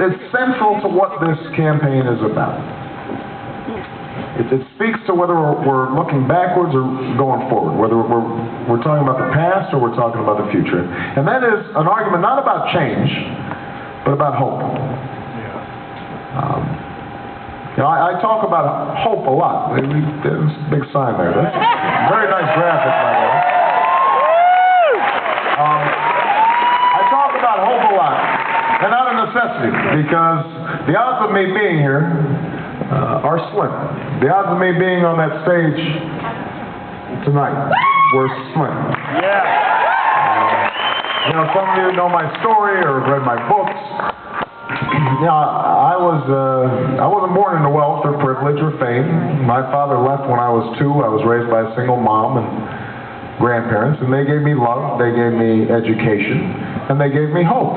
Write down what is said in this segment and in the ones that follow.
it's central to what this campaign is about. It speaks to whether we're looking backwards or going forward, whether we're talking about the past or we're talking about the future. And that is an argument not about change, but about hope. I talk about hope a lot. There's a big sign there. That's a very nice graphic, by the way. I talk about hope a lot, and not a necessity, because the odds of me being here are slim. The odds of me being on that stage tonight were slim. Some of you know my story or read my books. I wasn't born into wealth or privilege or fame. My father left when I was 2. I was raised by a single mom and grandparents, and they gave me love, they gave me education, and they gave me hope.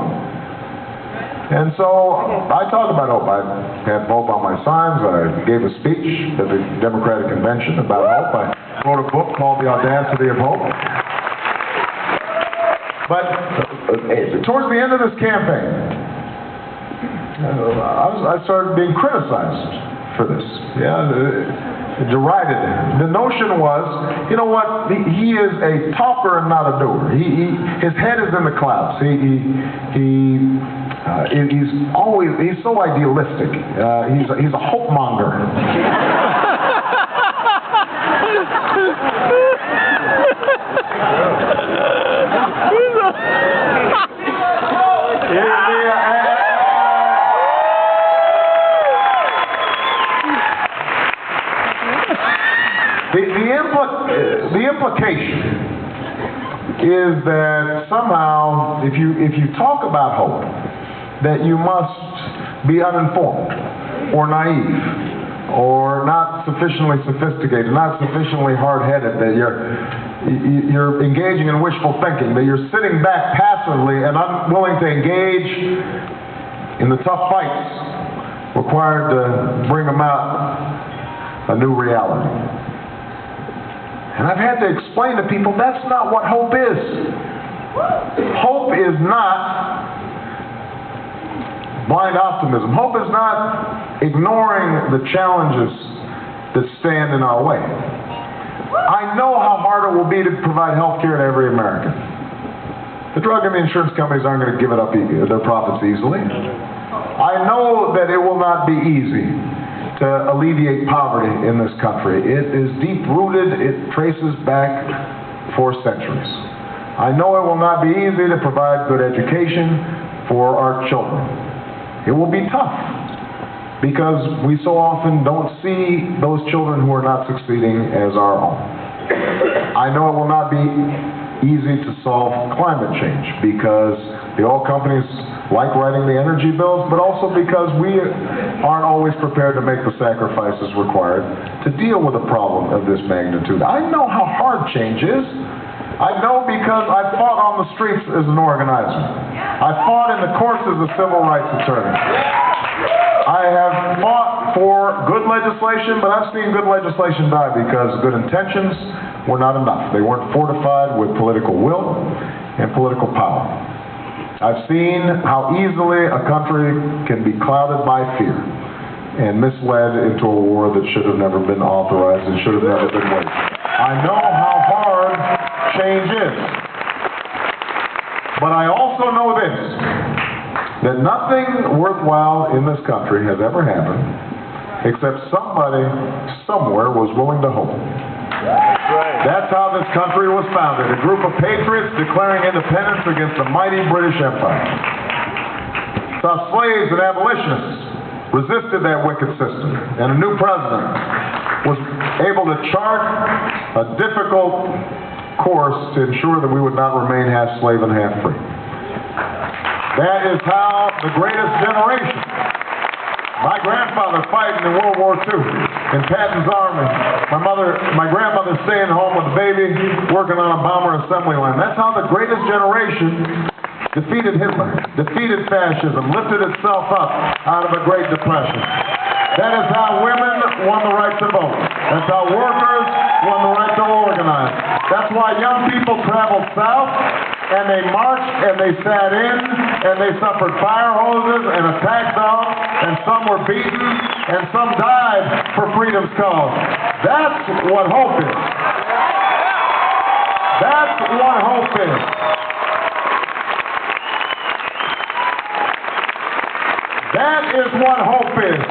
And so I talk about hope. I had hope on my signs. I gave a speech at the Democratic Convention about hope. I wrote a book called The Audacity of Hope. But towards the end of this campaign, I started being criticized for this. Derided. The notion was, you know what? He is a talker and not a doer. His head is in the clouds. He's so idealistic. He's a hope monger. The implication is that somehow, if you talk about hope, that you must be uninformed or naive or not sufficiently sophisticated, not sufficiently hard-headed, that you're engaging in wishful thinking, that you're sitting back passively and unwilling to engage in the tough fights required to bring about a new reality. And I've had to explain to people that's not what hope is. Hope is not blind optimism. Hope is not ignoring the challenges that stand in our way. I know how hard it will be to provide health care to every American. The drug and the insurance companies aren't going to give it up their profits easily. I know that it will not be easy to alleviate poverty in this country. It is deep-rooted. It traces back for centuries. I know it will not be easy to provide good education for our children. It will be tough because we so often don't see those children who are not succeeding as our own. I know it will not be easy to solve climate change because the oil companies like writing the energy bills, but also because we aren't always prepared to make the sacrifices required to deal with a problem of this magnitude. I know how hard change is. I know because I fought on the streets as an organizer. I fought in the courts as a civil rights attorney. I have fought for good legislation, but I've seen good legislation die because good intentions were not enough. They weren't fortified with political will and political power. I've seen how easily a country can be clouded by fear and misled into a war that should have never been authorized and should have never been waged. I know how hard change is. But I also know this, that nothing worthwhile in this country has ever happened except somebody somewhere was willing to hope. That's how this country was founded, a group of patriots declaring independence against the mighty British Empire. So slaves and abolitionists resisted that wicked system, and a new president was able to chart a difficult course to ensure that we would not remain half slave and half free. That is how the greatest generation, my grandfather fighting in World War II in Patton's Army, my grandmother staying home with the baby, working on a bomber assembly line. That's how the greatest generation defeated Hitler, defeated fascism, lifted itself up out of a Great Depression. That is how women won the right to vote. That's how workers won the right to organize. That's why young people traveled south and they marched and they sat in and they suffered fire hoses and attacks some were beaten, and some died for freedom's cause. That's what hope is. That's what hope is. That is what hope is.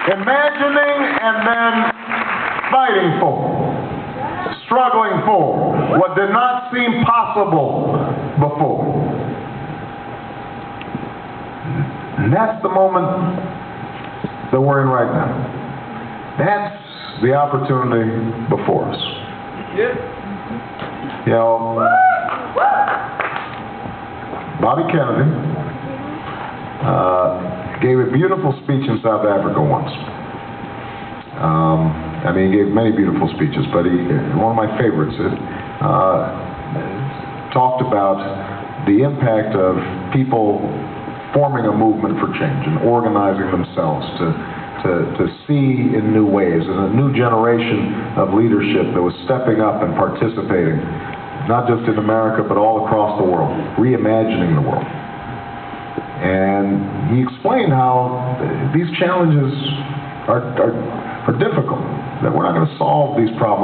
Imagining and then fighting for, struggling for what did not seem possible before. And that's the moment that we're in right now. That's the opportunity before us. You know, Bobby Kennedy gave a beautiful speech in South Africa once. I mean, he gave many beautiful speeches, but one of my favorites, talked about the impact of people forming a movement for change and organizing themselves to see in new ways, and a new generation of leadership that was stepping up and participating, not just in America, but all across the world, reimagining the world. And he explained how these challenges are difficult, that we're not going to solve these problems